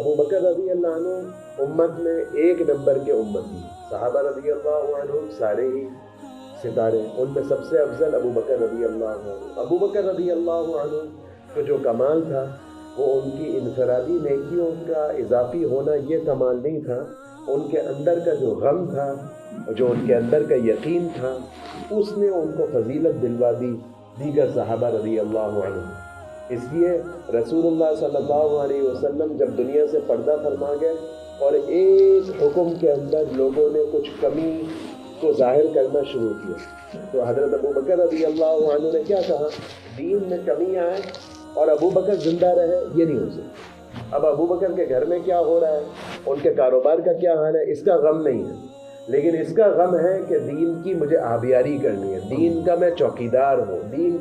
ابو بکر رضی اللہ عنہ امت میں ایک نمبر کے امتی، صحابہ رضی اللہ عنہ سارے ہی ستارے، ان میں سب سے افضل ابو بکر رضی اللہ عنہ۔ ابو بکر رضی اللہ عنہ کو جو کمال تھا وہ ان کی انفرادی نیکیوں کا اضافی ہونا یہ کمال نہیں تھا، ان کے اندر کا جو غم تھا، جو ان کے اندر کا یقین تھا، اس نے ان کو فضیلت دلوا دی دیگر صحابہ رضی اللہ عنہ۔ اس لیے رسول اللہ صلی اللہ علیہ وسلم جب دنیا سے پردہ فرما گئے اور ایک حکم کے اندر لوگوں نے کچھ کمی کو ظاہر کرنا شروع کیا، تو حضرت ابو بکر رضی اللہ عنہ نے کیا کہا؟ دین میں کمی آئے اور ابو بکر زندہ رہے، یہ نہیں ہو سکتا۔ اب ابو بکر کے گھر میں کیا ہو رہا ہے، ان کے کاروبار کا کیا حال ہے، اس کا غم نہیں ہے، لیکن اس کا غم ہے کہ دین کی مجھے آبیاری کرنی ہے، دین کا میں چوکیدار ہوں، دین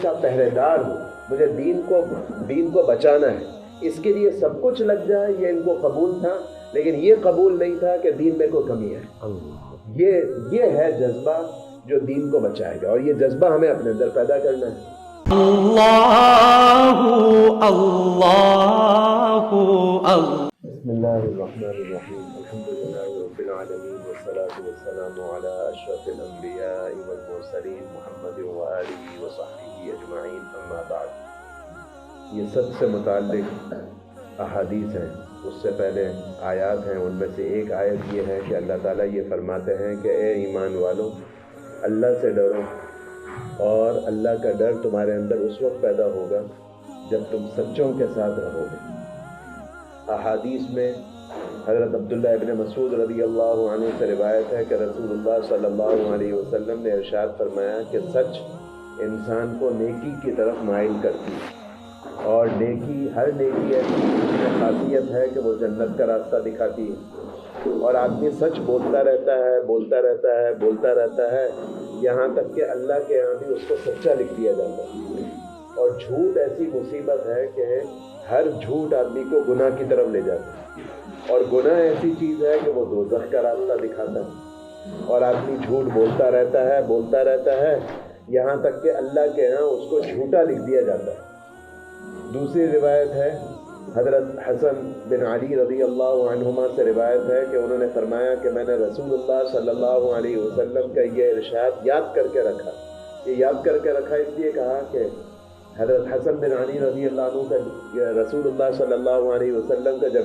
کا پہرے دار ہوں، مجھے دین کو بچانا ہے، اس کے لیے سب کچھ لگ جائے، یہ ان کو قبول تھا، لیکن یہ قبول نہیں تھا کہ دین میں کوئی کمی ہے۔ یہ ہے جذبہ جو دین کو بچائے گا، اور یہ جذبہ ہمیں اپنے اندر پیدا کرنا ہے۔ اللہ اللہ اللہ۔ بسم اللہ الرحمن الرحیم، الحمدللہ رب العالمین، والصلاة والسلام علی اشرف الانبیاء والمرسلین، محمد وآلہ وصحبہ اجمعین، اما بعد۔ یہ سچ سے متعلق احادیث ہیں، اس سے پہلے آیات ہیں، ان میں سے ایک آیت یہ ہے کہ اللہ تعالیٰ یہ فرماتے ہیں کہ اے ایمان والو، اللہ سے ڈرو، اور اللہ کا ڈر تمہارے اندر اس وقت پیدا ہوگا جب تم سچوں کے ساتھ رہو گے۔ احادیث میں حضرت عبداللہ ابن مسعود رضی اللہ عنہ سے روایت ہے کہ رسول اللہ صلی اللہ علیہ وسلم نے ارشاد فرمایا کہ سچ انسان کو نیکی کی طرف مائل کرتی ہے، اور ہر نیکی ایسی خاصیت ہے کہ وہ جنت کا راستہ دکھاتی ہے، اور آدمی سچ بولتا رہتا ہے یہاں تک کہ اللہ کے یہاں بھی اس کو سچا لکھ دیا جاتا ہے۔ اور جھوٹ ایسی مصیبت ہے کہ ہر جھوٹ آدمی کو گناہ کی طرف لے جاتا ہے، اور گناہ ایسی چیز ہے کہ وہ دوزخ کا راستہ دکھاتا ہے، اور آدمی جھوٹ بولتا رہتا ہے یہاں تک کہ اللہ کے یہاں اس کو جھوٹا لکھ دیا جاتا ہے۔ دوسری روایت ہے حضرت حسن بن علی رضی اللہ عنہما سے روایت ہے کہ انہوں نے فرمایا کہ میں نے رسول اللہ صلی اللہ علیہ وسلم کا یہ ارشاد یاد کر کے رکھا۔ یہ یاد کر کے رکھا اس لیے کہا کہ حضرت حسن بن علی رضی اللہ عنہ کا رسول اللہ صلی اللہ علیہ وسلم کا جب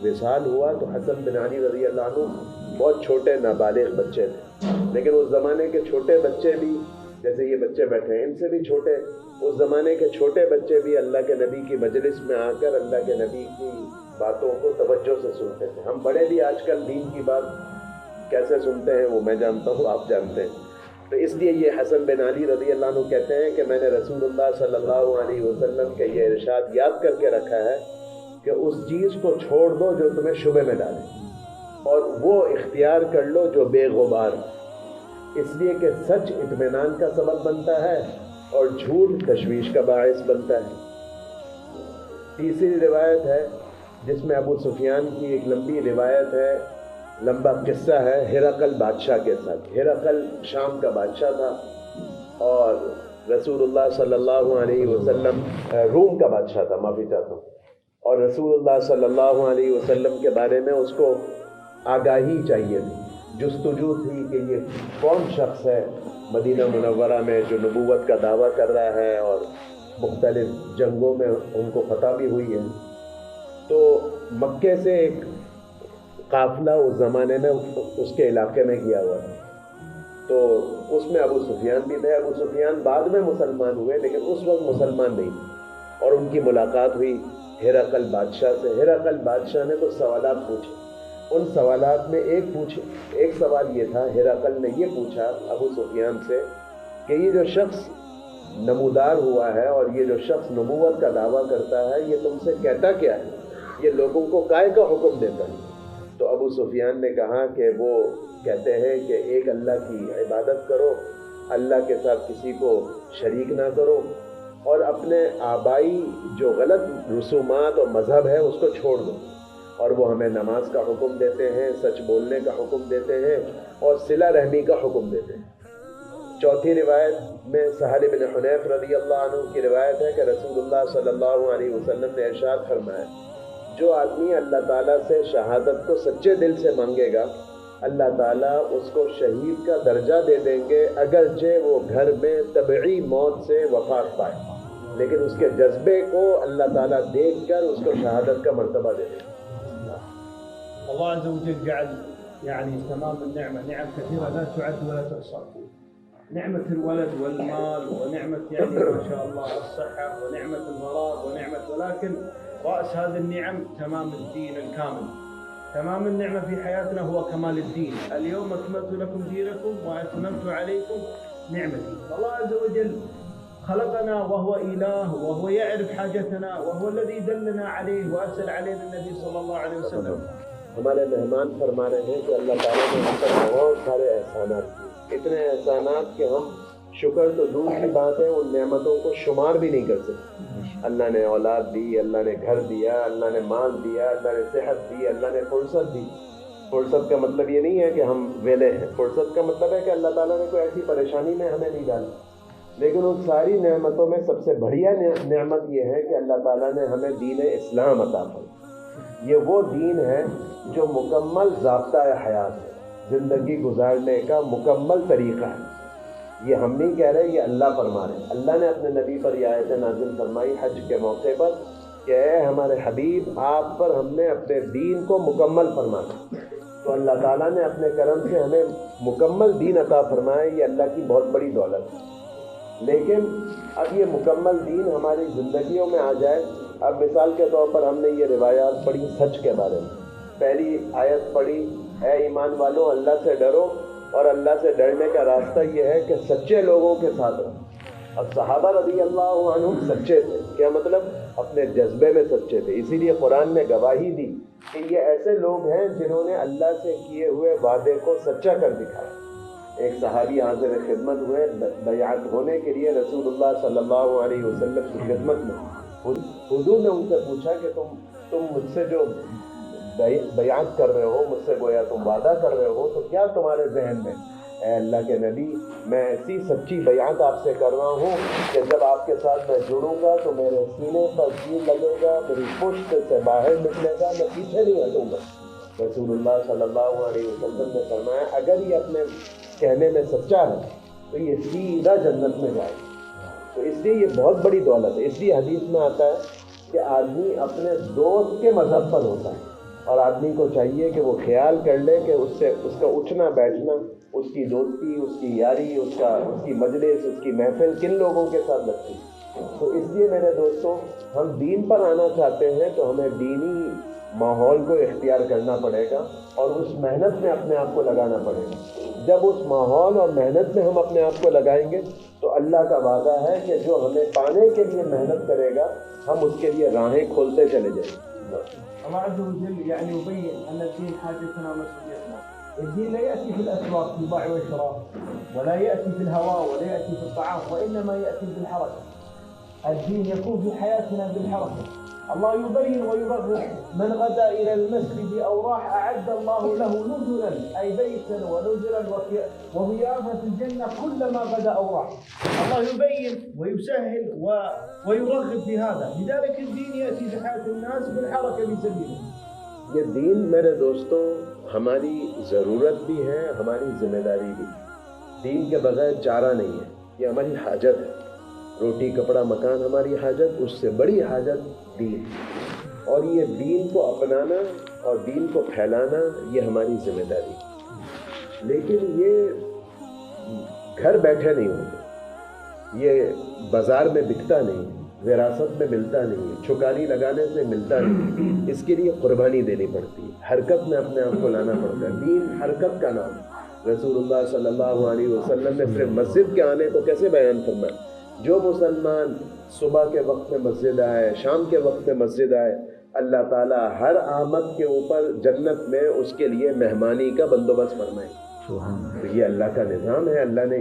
وصال ہوا تو حسن بن علی رضی اللہ عنہ بہت چھوٹے نابالغ بچے تھے، لیکن اس زمانے کے چھوٹے بچے بھی، جیسے یہ بچے بیٹھے ہیں ان سے بھی چھوٹے، اس زمانے کے چھوٹے بچے بھی اللہ کے نبی کی مجلس میں آ کر اللہ کے نبی کی باتوں کو توجہ سے سنتے تھے۔ ہم بڑے بھی آج کل دین کی بات کیسے سنتے ہیں وہ میں جانتا ہوں، آپ جانتے ہیں۔ تو اس لیے یہ حسن بن علی رضی اللہ عنہ کہتے ہیں کہ میں نے رسول اللہ صلی اللہ علیہ وسلم کا یہ ارشاد یاد کر کے رکھا ہے کہ اس چیز کو چھوڑ دو جو تمہیں شبے میں ڈالے، اور وہ اختیار کر لو جو بے غبار، اس لیے کہ سچ اطمینان کا سبب بنتا ہے اور جھوٹ تشویش کا باعث بنتا ہے۔ تیسری روایت ہے جس میں ابو سفیان کی ایک لمبی روایت ہے، لمبا قصہ ہے ہرقل بادشاہ کے ساتھ۔ ہرقل شام کا بادشاہ تھا، اور رسول اللہ صلی اللہ علیہ وسلم روم کا بادشاہ تھا، معافی چاہتا ہوں، اور رسول اللہ صلی اللہ علیہ وسلم کے بارے میں اس کو آگاہی چاہیے تھی، جستجو تھی کہ یہ کون شخص ہے مدینہ منورہ میں جو نبوت کا دعویٰ کر رہا ہے، اور مختلف جنگوں میں ان کو فتح بھی ہوئی ہے۔ تو مکے سے ایک قافلہ اس زمانے میں اس کے علاقے میں گیا ہوا تھا، تو اس میں ابو سفیان بھی تھے۔ ابو سفیان بعد میں مسلمان ہوئے لیکن اس وقت مسلمان نہیں تھے، اور ان کی ملاقات ہوئی ہرقل بادشاہ سے۔ ہرقل بادشاہ نے کچھ سوالات پوچھے، ان سوالات میں ایک سوال یہ تھا، ہرقل نے یہ پوچھا ابو سفیان سے کہ یہ جو شخص نمودار ہوا ہے اور یہ جو شخص نبوت کا دعویٰ کرتا ہے یہ تم سے کہتا کیا ہے، یہ لوگوں کو کائے کا حکم دیتا ہے؟ تو ابو سفیان نے کہا کہ وہ کہتے ہیں کہ ایک اللہ کی عبادت کرو، اللہ کے ساتھ کسی کو شریک نہ کرو، اور اپنے آبائی جو غلط رسومات اور مذہب ہے اس کو چھوڑ دو۔ اور وہ ہمیں نماز کا حکم دیتے ہیں، سچ بولنے کا حکم دیتے ہیں، اور صلہ رحمی کا حکم دیتے ہیں۔ چوتھی روایت میں سہل بن حنیف رضی اللہ عنہ کی روایت ہے کہ رسول اللہ صلی اللہ علیہ وسلم نے ارشاد فرمایا جو آدمی اللہ تعالیٰ سے شہادت کو سچے دل سے مانگے گا اللہ تعالیٰ اس کو شہید کا درجہ دے دیں گے، اگرچہ وہ گھر میں طبعی موت سے وفات پائے، لیکن اس کے جذبے کو اللہ تعالیٰ دیکھ کر اس کو شہادت کا مرتبہ دے دیں گے۔ الله عز وجل جعل يعني تمام النعمة نعم كثيرة لا تعد ولا تحصى. نعمة الولد والمال ونعمة يعني ما شاء الله الصحة ونعمة الفراغ ونعمة، ولكن رأس هذه النعم تمام الدين الكامل. تمام النعمة في حياتنا هو كمال الدين. اليوم أكملت لكم دينكم وأتممت عليكم نعمتي. الله عز وجل خلقنا وهو إله وهو يعرف حاجتنا وهو الذي دلنا عليه وأرسل علينا النبي صلى الله عليه وسلم. ہمارے مہمان فرما رہے ہیں کہ اللہ تعالیٰ نے ہم پر بہت سارے احسانات کیے، اتنے احسانات کہ ہم شکر تو دور کی بات ہے ان نعمتوں کو شمار بھی نہیں کر سکتے۔ اللہ نے اولاد دی، اللہ نے گھر دیا، اللہ نے مال دیا، اللہ نے صحت دی، اللہ نے فرصت دی۔ فرصت کا مطلب یہ نہیں ہے کہ ہم ویلے ہیں، فرصت کا مطلب ہے کہ اللہ تعالیٰ نے کوئی ایسی پریشانی میں ہمیں نہیں ڈالا۔ لیکن ان ساری نعمتوں میں سب سے بڑھیا نعمت یہ ہے کہ اللہ تعالیٰ نے ہمیں دین اسلام عطا فرمایا۔ یہ وہ دین ہے جو مکمل ضابطہ حیات ہے، زندگی گزارنے کا مکمل طریقہ ہے۔ یہ ہم نہیں کہہ رہے، یہ اللہ فرما رہے ہیں۔ اللہ نے اپنے نبی پر یہ آیت نازل فرمائی حج کے موقع پر کہ اے ہمارے حبیب آپ پر ہم نے اپنے دین کو مکمل فرمایا۔ تو اللہ تعالیٰ نے اپنے کرم سے ہمیں مکمل دین عطا فرمایا، یہ اللہ کی بہت بڑی دولت ہے۔ لیکن اب یہ مکمل دین ہماری زندگیوں میں آ جائے۔ اب مثال کے طور پر ہم نے یہ روایات پڑھی سچ کے بارے میں، پہلی آیت پڑھی اے ایمان والو اللہ سے ڈرو، اور اللہ سے ڈرنے کا راستہ یہ ہے کہ سچے لوگوں کے ساتھ رہو۔ اب صحابہ رضی اللہ عنہم سچے تھے، کیا مطلب اپنے جذبے میں سچے تھے، اسی لیے قرآن نے گواہی دی کہ یہ ایسے لوگ ہیں جنہوں نے اللہ سے کیے ہوئے وعدے کو سچا کر دکھایا۔ ایک صحابی حاضر خدمت ہوئے بیعت ہونے کے لیے رسول اللہ صلی اللہ علیہ وسلم کی خدمت میں۔ حضور نے ان سے پوچھا کہ تم مجھ سے جو بیعت کر رہے ہو، مجھ سے گویا تم وعدہ کر رہے ہو، تو کیا تمہارے ذہن میں؟ اے اللہ کے نبی میں ایسی سچی بیعت آپ سے کر رہا ہوں کہ جب آپ کے ساتھ میں جڑوں گا تو میرے سینے پر تیر لگے گا، میری پشت سے باہر نکلے گا، میں پیچھے نہیں ہٹوں گا۔ رسول اللہ صلی اللہ علیہ وسلم نے فرمایا اگر یہ اپنے کہنے میں سچا ہے تو یہ سیدھا جنت میں جائے گا۔ تو اس لیے یہ بہت بڑی دولت ہے۔ اس لیے حدیث میں آتا ہے کہ آدمی اپنے دوست کے مذہب پر ہوتا ہے، اور آدمی کو چاہیے کہ وہ خیال کر لے کہ اس کا اٹھنا بیٹھنا، اس کی دوستی، اس کی یاری، اس کی مجلس، اس کی محفل کن لوگوں کے ساتھ لگتی ہے۔ تو اس لیے میرے دوستوں ہم دین پر آنا چاہتے ہیں تو ہمیں دینی ماحول کو اختیار کرنا پڑے گا اور اس محنت میں اپنے آپ کو لگانا پڑے گا۔ جب اس ماحول اور محنت میں ہم اپنے آپ کو لگائیں گے تو اللہ کا وعدہ ہے کہ جو ہمیں پانے کے لیے محنت کرے گا ہم اس کے لیے راہیں کھولتے چلے جائیں گے۔ الله عز وجل يعني يبين أن الدين حاجتنا ومسؤوليتنا. الدين لا يأتي في الأسواق في البيع والشراء، ولا يأتي في الهواء، ولا يأتي في الطعام، وإنما يأتي بالحركة. الدين يكون في حياتنا بالحركة. الله يبين ويبرر من غدا إلى المسجد أو راح أعد الله له نزلا أي بيتا ونزلا وضيافة في الجنة كلما غدا أو راح. الله يبين ويسهل ويرغب في هذا. لذلك الدين يأتي في حياة الناس بالحركة في سبيله. یہ دین میرے دوستوں ہماری ضرورت بھی ہے، ہماری ذمہ داری بھی۔ دین کے بغیر چارہ نہیں ہے، یہ ہماری حاجت ہے۔ روٹی کپڑا مکان ہماری حاجت، اس سے بڑی حاجت دین، اور یہ دین کو اپنانا اور دین کو پھیلانا یہ ہماری ذمہ داری۔ لیکن یہ گھر بیٹھے نہیں ہوتے، یہ بازار میں بکتا نہیں، وراثت میں ملتا نہیں، چھکانی لگانے سے ملتا نہیں، اس کے لیے قربانی دینی پڑتی ہے، حرکت میں اپنے آپ کو لانا پڑتا ہے۔ دین حرکت کا نام ہے۔ رسول اللہ صلی اللہ علیہ وسلم نے صرف مسجد کے آنے کو کیسے بیان فرمایا؟ جو مسلمان صبح کے وقت میں مسجد آئے، شام کے وقت میں مسجد آئے، اللہ تعالیٰ ہر آمد کے اوپر جنت میں اس کے لیے مہمانی کا بندوبست فرمائے۔ تو یہ اللہ کا نظام ہے۔ اللہ نے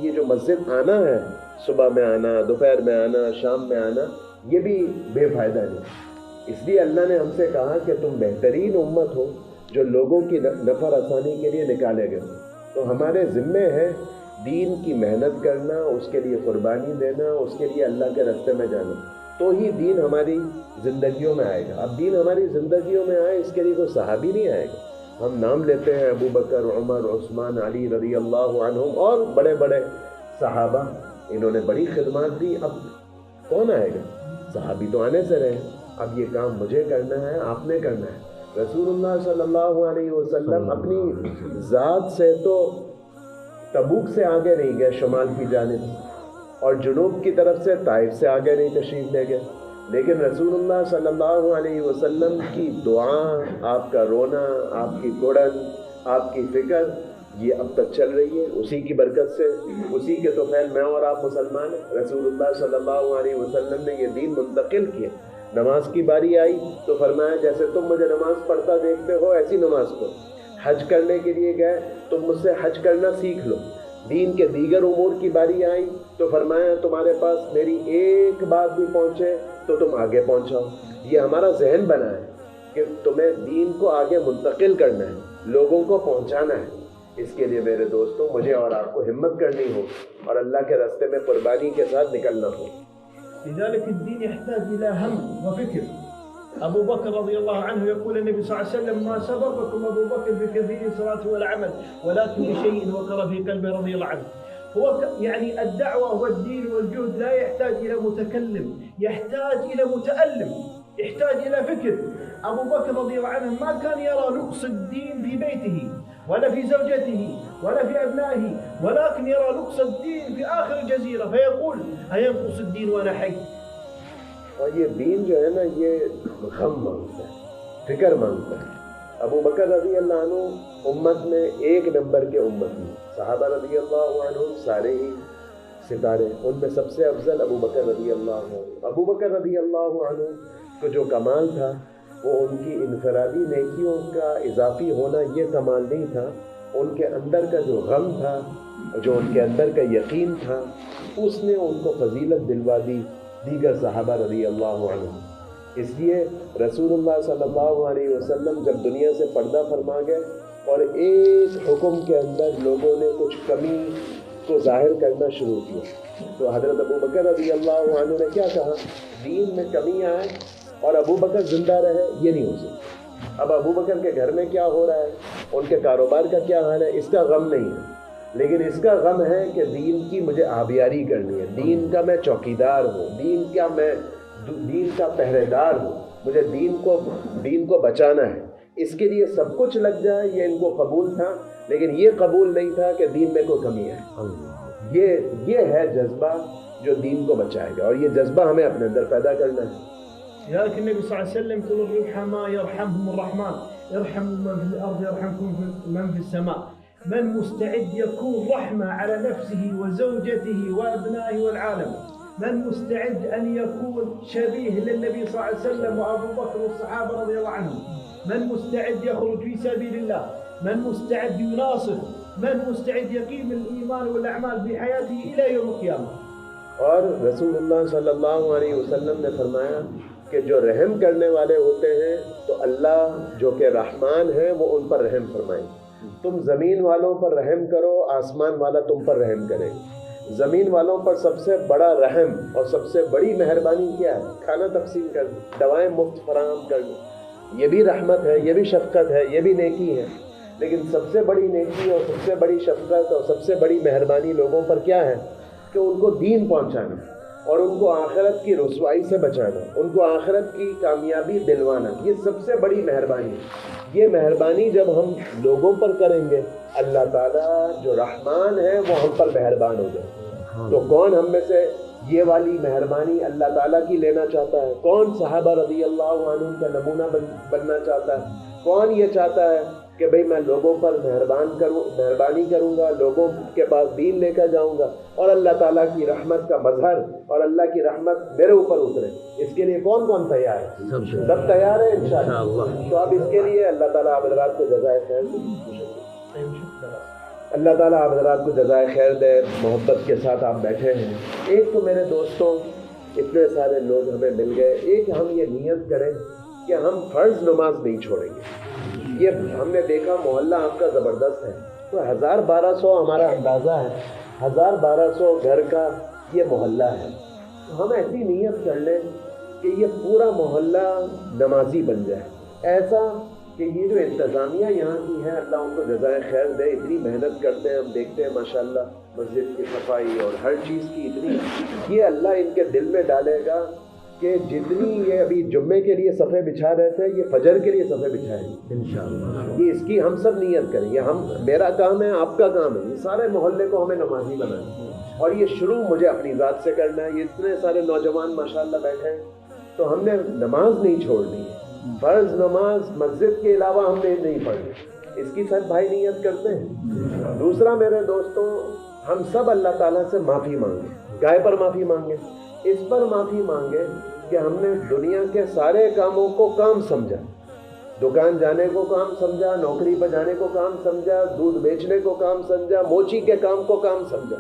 یہ جو مسجد آنا ہے، صبح میں آنا، دوپہر میں آنا، شام میں آنا، یہ بھی بے فائدہ نہیں۔ اس لیے اللہ نے ہم سے کہا کہ تم بہترین امت ہو جو لوگوں کی نفع رسانی کے لیے نکالے گئے ہو۔ تو ہمارے ذمے ہے دین کی محنت کرنا، اس کے لیے قربانی دینا، اس کے لیے اللہ کے راستے میں جانا۔ تو ہی دین ہماری زندگیوں میں آئے گا. اب دین ہماری زندگیوں میں آئے اس کے لیے کوئی صحابی نہیں آئے گا. ہم نام لیتے ہیں ابو بکر، عمر، عثمان، علی رضی اللہ عنہم اور بڑے بڑے صحابہ، انہوں نے بڑی خدمات دی. اب کون آئے گا؟ صحابی تو آنے سے رہے. اب یہ کام مجھے کرنا ہے، آپ نے کرنا ہے. رسول اللہ صلی اللہ علیہ وسلم اپنی ذات سے تو تبوک سے آگے نہیں گئے شمال کی جانب، اور جنوب کی طرف سے طائف سے آگے نہیں تشریف لے گئے، لیکن رسول اللہ صلی اللہ علیہ وسلم کی دعا، آپ کا رونا، آپ کی گڑن، آپ کی فکر، یہ اب تک چل رہی ہے. اسی کی برکت سے، اسی کے تو خیر میں اور آپ مسلمان ہیں. رسول اللہ صلی اللہ علیہ وسلم نے یہ دین منتقل کیا. نماز کی باری آئی تو فرمایا جیسے تم مجھے نماز پڑھتا دیکھتے ہو ایسی نماز پڑھو. حج کرنے کے لیے گئے تم مجھ سے حج کرنا سیکھ لو. دین کے دیگر امور کی باری آئی تو فرمایا تمہارے پاس میری ایک بات بھی پہنچے تو تم آگے پہنچاؤ. یہ ہمارا ذہن بنا ہے کہ تمہیں دین کو آگے منتقل کرنا ہے، لوگوں کو پہنچانا ہے. اس کے لیے میرے دوستوں مجھے اور آپ کو ہمت کرنی ہو اور اللہ کے راستے میں قربانی کے ساتھ نکلنا ہو. لذلك الدين يحتاج إلى هم وفكر. أبو بكر رضي الله عنه يقول النبي صلى الله عليه وسلم ما سبقكم أبو بكر بكثير الصلاة والعمل ولكن بشيء وقر في قلبه رضي الله عنه. هو يعني الدعوة والدين والجهد لا يحتاج إلى متكلم، يحتاج إلى متألم، يحتاج إلى فكر. أبو بكر رضي الله عنه ما كان يرى نقص الدين في بيته ولا في زوجته ولا في أبنائه، ولكن يرى نقص الدين في آخر الجزيرة فيقول أينقص الدين وأنا حي. اور یہ دین جو ہے نا یہ غم مانگتا ہے، فکر مانگتا ہے. ابو بکر رضی اللہ عنہ امت میں ایک نمبر کے امت میں، صحابہ رضی اللہ عنہ سارے ہی ستارے، ان میں سب سے افضل ابو بکر رضی اللہ عنہ. ابو بکر رضی اللہ عنہ کو جو کمال تھا وہ ان کی انفرادی نیکیوں کا اضافی ہونا یہ کمال نہیں تھا، ان کے اندر کا جو غم تھا، جو ان کے اندر کا یقین تھا، اس نے ان کو فضیلت دلوا دی دیگر صحابہ رضی اللہ عنہ. اس لیے رسول اللہ صلی اللہ علیہ وسلم جب دنیا سے پردہ فرما گئے اور ایک حکم کے اندر لوگوں نے کچھ کمی کو ظاہر کرنا شروع کیا تو حضرت ابو بکر رضی اللہ عنہ نے کیا کہا؟ دین میں کمی آئے اور ابو بکر زندہ رہے یہ نہیں ہو سکتا. اب ابو بکر کے گھر میں کیا ہو رہا ہے، ان کے کاروبار کا کیا حال ہے، اس کا غم نہیں ہے، لیکن اس کا غم ہے کہ دین کی مجھے آبیاری کرنی ہے، دین کا میں چوکیدار ہوں، دین کا پہرے دار ہوں، مجھے دین کو بچانا ہے. اس کے لیے سب کچھ لگ جائے، یہ ان کو قبول تھا، لیکن یہ قبول نہیں تھا کہ دین میں کوئی کمی ہے. یہ ہے جذبہ جو دین کو بچائے گا، اور یہ جذبہ ہمیں اپنے اندر پیدا کرنا ہے. لذلك النبي صلى الله عليه وسلم يقول الرحماء يرحمهم الرحمن، ارحموا من في الأرض يرحمكم من في السماء. من مستعد يكون رحمة على نفسه وزوجته وأبنائه والعالم، من مستعد أن يكون شبيه للنبي صلى الله عليه وسلم وأبو بكر والصحابة رضي الله عنهم، من مستعد يخرج في سبيل الله، من مستعد يناصر، من مستعد يقيم الإيمان والأعمال بحياته إلى يوم القيامة. اور رسول اللہ صلی اللہ علیہ وسلم نے فرمایا کہ جو رحم کرنے والے ہوتے ہیں تو اللہ جو کہ رحمان ہے وہ ان پر رحم فرمائیں. تم زمین والوں پر رحم کرو، آسمان والا تم پر رحم کرے. زمین والوں پر سب سے بڑا رحم اور سب سے بڑی مہربانی کیا ہے؟ کھانا تقسیم کر دو، دوائیں مفت فراہم کر دو. یہ بھی رحمت ہے، یہ بھی شفقت ہے، یہ بھی نیکی ہے. لیکن سب سے بڑی نیکی اور سب سے بڑی شفقت اور سب سے بڑی مہربانی لوگوں پر کیا ہے؟ کہ ان کو دین پہنچانا اور ان کو آخرت کی رسوائی سے بچانا، ان کو آخرت کی کامیابی دلوانا. یہ سب سے بڑی مہربانی. یہ مہربانی جب ہم لوگوں پر کریں گے اللہ تعالیٰ جو رحمان ہے وہ ہم پر مہربان ہو جائے. تو کون ہم میں سے یہ والی مہربانی اللہ تعالیٰ کی لینا چاہتا ہے؟ کون صحابہ رضی اللہ عنہ کا نمونہ بننا چاہتا ہے؟ کون یہ چاہتا ہے کہ بھئی میں لوگوں پر مہربانی کروں گا، لوگوں کے پاس دین لے کر جاؤں گا اور اللہ تعالیٰ کی رحمت کا مظہر اور اللہ کی رحمت میرے اوپر اترے؟ اس کے لیے کون تیار ہے؟ سب تیار ہے انشاءاللہ. تو اب اس کے لیے اللہ تعالیٰ آپ حضرات کو جزائے خیر دے. اللہ تعالیٰ آپ حضرات کو جزائے خیر دے. محبت کے ساتھ آپ بیٹھے ہیں. ایک تو میرے دوستوں اتنے سارے لوگ ہمیں مل گئے، ایک ہم یہ نیت کریں کہ ہم فرض نماز نہیں چھوڑیں گے. یہ ہم نے دیکھا محلہ آپ کا زبردست ہے، تو 1200 ہمارا اندازہ ہے، 1200 گھر کا یہ محلہ ہے. ہم ایسی نیت کر لیں کہ یہ پورا محلہ نمازی بن جائے، ایسا کہ یہ جو انتظامیہ یہاں کی ہے اللہ ان کو جزائے خیر دے، اتنی محنت کرتے ہیں، ہم دیکھتے ہیں ماشاءاللہ مسجد کی صفائی اور ہر چیز کی اتنی، یہ اللہ ان کے دل میں ڈالے گا کہ جتنی یہ ابھی جمعے کے لیے صفحے بچھا رہے تھے یہ فجر کے لیے صفحے بچھائیں گے انشاءاللہ۔ یہ اس کی ہم سب نیت کریں، یہ میرا کام ہے، آپ کا کام ہے، یہ سارے محلے کو ہمیں نمازی بنانا ہے، اور یہ شروع مجھے اپنی ذات سے کرنا ہے۔ یہ اتنے سارے نوجوان ماشاءاللہ بیٹھے ہیں، تو ہم نے نماز نہیں چھوڑنی ہے، فرض نماز مسجد کے علاوہ ہم نے نہیں پڑھنی، اس کی سب بھائی نیت کرتے ہیں۔ دوسرا میرے دوستوں، ہم سب اللہ تعالیٰ سے معافی مانگیں، گائے پر معافی مانگیں، اس پر معافی مانگیں کہ ہم نے دنیا کے سارے کاموں کو کام سمجھا، دکان جانے کو کام سمجھا، نوکری پہ جانے کو کام سمجھا، دودھ بیچنے کو کام سمجھا، موچی کے کام کو کام سمجھا،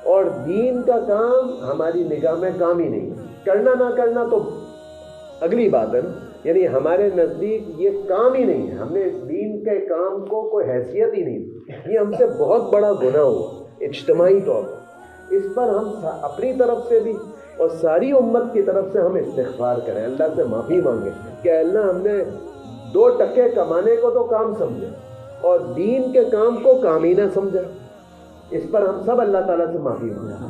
اور دین کا کام ہماری نگاہ میں کام ہی نہیں ہے۔ کرنا نہ کرنا تو اگلی بات ہے نا، یعنی ہمارے نزدیک یہ کام ہی نہیں ہے، ہم نے دین کے کام کو کوئی حیثیت ہی نہیں دی، یہ ہم سے بہت بڑا گناہ ہوا اجتماعی طور پر۔ اس پر ہم اپنی طرف سے بھی اور ساری امت کی طرف سے ہم استغفار کریں، اللہ سے معافی مانگیں کہ اللہ ہم نے 2 ٹکے کمانے کو تو کام سمجھا اور دین کے کام کو کام ہی نہ سمجھا۔ اس پر ہم سب اللہ تعالیٰ سے معافی مانگیں۔